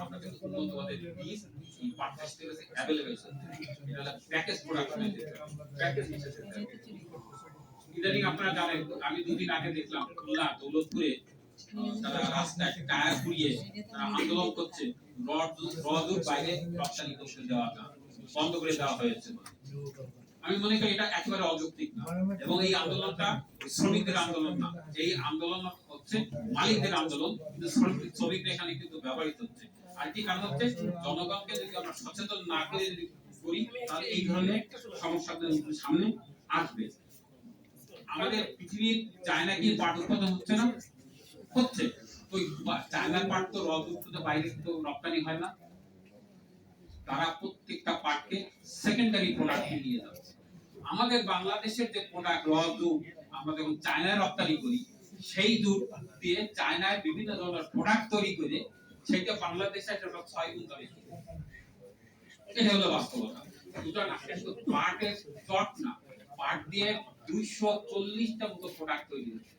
আপনাদের উন্নত মানের বীজ এই পাট চাষ থেকে অ্যাভেলেবল আছে। এটা হলো প্যাকেজ প্রোডাকশনের ক্ষেত্রে, প্যাকেজ বিশেষের ক্ষেত্রে। ইদানিং আপনারা জানেন, আমি দুদিন আগে দেখলাম খুলনা দৌলতপুরে তারা রাস্তায় টায়ার পুড়িয়ে তারা আন্দোলন করছে, রড বাইরে রপ্তানি করতে দেওয়াটা বন্ধ করে দেওয়া হয়েছে। আমি মনে করি এটা একেবারে অযৌক্তিক না, এবং এই আন্দোলনটা শ্রমিকদের আন্দোলন না, এই আন্দোলন হচ্ছে মালিকদের আন্দোলন, কিন্তু শ্রমিকরা এখানে কিন্তু ব্যবহৃত হচ্ছে। আর কি কারণ হচ্ছে, জনগণকে যদি আমরা সচেতন না করে যদি করি, তাহলে এই ধরনের সমস্যাগুলো সামনে আসবে। আমাদের পৃথিবীর চায়না কি পাট উৎপাদন হচ্ছে না? হচ্ছে। ওই চায়নার পাট তো বাইরে তো রপ্তানি হয় না, তারা প্রত্যেকটা পাটকে সেকেন্ডারি প্রোডাক্টে নিয়ে যাচ্ছে। আমাদের বাংলাদেশের যে প্রোডাক্ট দুধ আমরা যখন চায়নায় রপ্তানি করি, সেই দুধ দিয়ে চায়নায় বিভিন্ন ধরনের প্রোডাক্ট তৈরি করে সেটা বাংলাদেশে একটা 6 গুণ দামে। এটা হলো বাস্তবতা। সুতরাং পাটের চট না, পাট দিয়ে 240টা মতো প্রোডাক্ট তৈরি হচ্ছে।